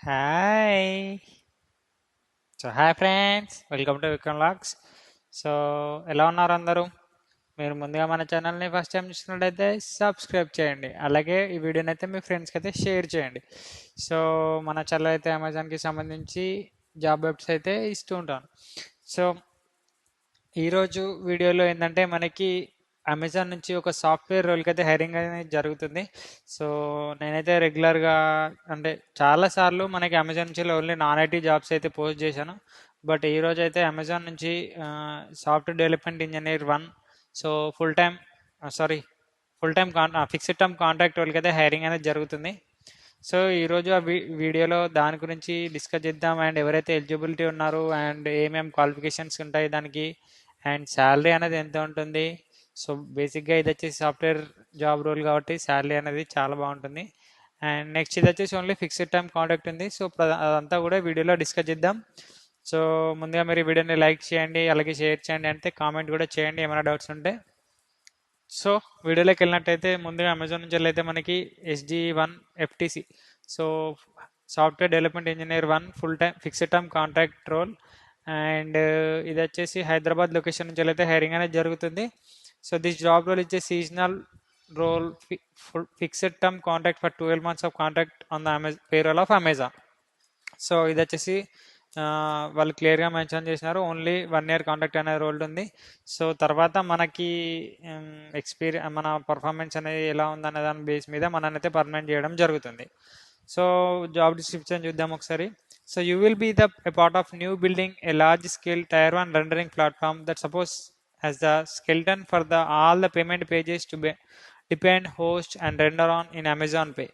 Hi. Hi friends. Welcome to Vikram logs. So, ఎలా ఉన్నారు అందరూ? మీరు ముందుగా మన ఛానల్ని ఫస్ట్ టైం చూసినట్టయితే సబ్స్క్రైబ్ చేయండి. అలాగే ఈ వీడియోని అయితే మీ ఫ్రెండ్స్కి అయితే షేర్ చేయండి. సో, మన ఛానల్ అయితే అమెజాన్కి సంబంధించి జాబ్ వెబ్స్ అయితే ఇస్తూ ఉంటాను. సో, ఈరోజు వీడియోలో ఏంటంటే మనకి అమెజాన్ నుంచి ఒక సాఫ్ట్వేర్ రోల్కి అయితే హైరింగ్ అనేది జరుగుతుంది. సో నేనైతే రెగ్యులర్గా అంటే చాలాసార్లు మనకి అమెజాన్ నుంచి ఓన్లీ నాన్ ఐటీ జాబ్స్ అయితే పోస్ట్ చేశాను. బట్ ఈరోజు అయితే అమెజాన్ నుంచి software development engineer 1 so full time sorry full time fixed term contract వాళ్ళకి అయితే హైరింగ్ అనేది జరుగుతుంది. సో ఈరోజు ఆ వీడియోలో దాని గురించి డిస్కస్ చేద్దాం అండ్ ఎవరైతే ఎలిజిబిలిటీ ఉన్నారో అండ్ ఏమేమి క్వాలిఫికేషన్స్ ఉంటాయి దానికి అండ్ శాలరీ అనేది ఎంత ఉంటుంది. సో బేసిక్గా ఇది వచ్చేసి సాఫ్ట్వేర్ జాబ్ రోల్ కాబట్టి శాలరీ అనేది చాలా బాగుంటుంది. అండ్ నెక్స్ట్ ఇది వచ్చేసి ఓన్లీ ఫిక్స్డ్ టైం కాంట్రాక్ట్ ఉంది. సో అదంతా కూడా వీడియోలో డిస్కస్ చేద్దాం. సో ముందుగా మీరు ఈ వీడియోని లైక్ చేయండి, అలాగే షేర్ చేయండి, అంటే కామెంట్ కూడా చేయండి ఏమైనా డౌట్స్ ఉంటే. సో వీడియోలోకి వెళ్ళినట్టయితే ముందుగా అమెజాన్ నుంచి అయితే మనకి SG1 FTC so software development engineer 1 full time fixed term contract role and ఇది వచ్చేసి హైదరాబాద్ లొకేషన్ నుంచి అయితే హైరింగ్ అనేది జరుగుతుంది. సో దిస్ జాబ్ రోల్ ఇచ్చే seasonal role fixed term contract for 12 months of contract on the payroll of Amazon. So ఇది వచ్చేసి వాళ్ళు క్లియర్గా మెన్షన్ చేసినారు ఓన్లీ 1 year కాంట్రాక్ట్ అనే రోల్ ఉంది. సో తర్వాత మనకి మన పర్ఫార్మెన్స్ అనేది ఎలా ఉందనే దాని బేస్ మీద మననైతే పర్మనెంట్ చేయడం జరుగుతుంది. సో జాబ్ డిస్క్రిప్షన్ చూద్దాం ఒకసారి. So you will be a part of new building a large scale tier 1 rendering platform that suppose as the skeleton for all the payment pages to be depend, host and render on in Amazon Pay.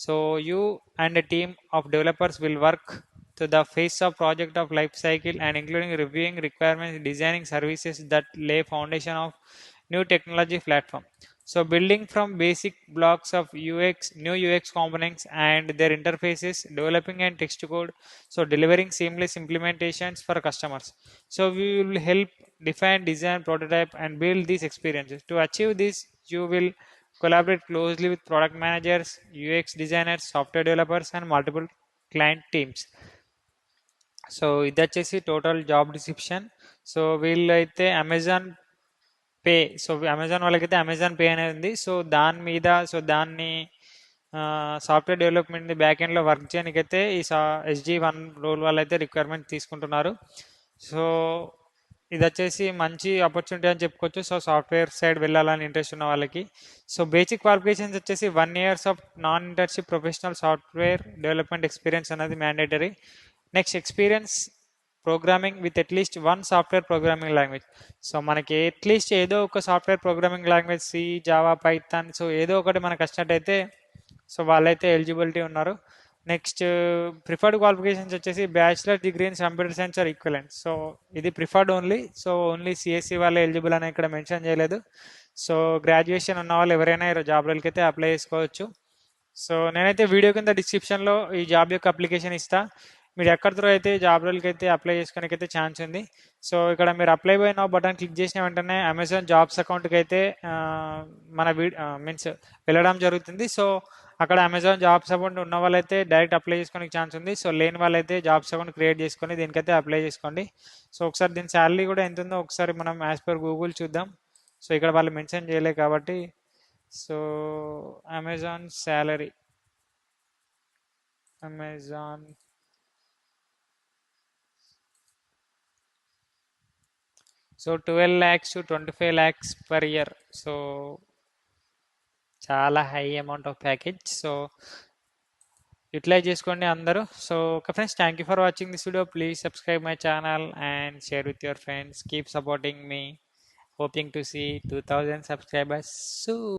So you and a team of developers will work to the phase of project of life cycle and including reviewing requirements, designing services that lay foundation of new technology platform. So building from basic blocks of new UX components and their interfaces, developing and text code, so delivering seamless implementations for customers. So we will help define, design, prototype and build these experiences. To achieve this, you will collaborate closely with product managers, UX designers, software developers and multiple client teams. So ఇది వచ్చేసి total job description. So వీళ్ళైతే Amazon pay, so Amazon వాళ్ళకైతే Amazon pay అనేది ఉంది. So దాని మీద దాన్ని software development back ఎండ్లో వర్క్ చేయడానికి అయితే ఈ SG1 రోల్ వాళ్ళు అయితే రిక్వైర్మెంట్ తీసుకుంటున్నారు. సో ఇది వచ్చేసి మంచి ఆపర్చునిటీ అని చెప్పుకోవచ్చు. సో సాఫ్ట్వేర్ సైడ్ వెళ్ళాలని ఇంట్రెస్ట్ ఉన్న వాళ్ళకి. సో బేసిక్ క్వాలిఫికేషన్స్ వచ్చేసి 1 year of non internship professional software development experience అనేది mandatory. Next experience programming with at least 1 software programming language. So మనకి అట్లీస్ట్ ఏదో ఒక software programming language C, Java, Python so ఏదో ఒకటి మనకు వచ్చినట్టయితే సో వాళ్ళైతే ఎలిజిబిలిటీ ఉన్నారు. నెక్స్ట్ ప్రిఫర్డ్ క్వాలిఫికేషన్స్ వచ్చేసి bachelor degree in computer science or equivalent. So ఇది preferred only. So only CSE వాళ్ళే ఎలిజిబుల్ అని ఇక్కడ మెన్షన్ చేయలేదు. సో గ్రాడ్యుయేషన్ ఉన్న వాళ్ళు ఎవరైనా జాబ్ రోల్కి అయితే అప్లై చేసుకోవచ్చు. సో నేనైతే వీడియో కింద డిస్క్రిప్షన్లో ఈ జాబ్ యొక్క అప్లికేషన్ ఇస్తా. మీరు ఎక్కడ త్రూ అయితే జాబ్ రోల్కి అయితే అప్లై చేసుకోవడానికి అయితే ఛాన్స్ ఉంది. సో ఇక్కడ మీరు apply by now button click చేసిన వెంటనే అమెజాన్ జాబ్స్ అకౌంట్కి అయితే మన మీన్స్ వెళ్ళడం జరుగుతుంది. సో అక్కడ అమెజాన్ జాబ్స్ అకౌంట్ ఉన్న వాళ్ళైతే డైరెక్ట్ అప్లై చేసుకోవడానికి ఛాన్స్ ఉంది. సో లేని వాళ్ళైతే జాబ్స్ అకౌంట్ క్రియేట్ చేసుకొని దీనికైతే అప్లై చేసుకోండి. సో ఒకసారి దీని శాలరీ కూడా ఎంత ఉందో ఒకసారి మనం యాజ్ పర్ గూగుల్ చూద్దాం. సో ఇక్కడ వాళ్ళు మెన్షన్ చేయలే కాబట్టి so Amazon salary Amazon so 12 lakhs to 25 lakhs per year. So చాలా high amount of package. So utilise చేసుకోండి అందరూ. So okay friends, thank you for watching this video. Please subscribe my channel and share with your friends. Keep supporting me. Hoping to see 2000 subscribers soon.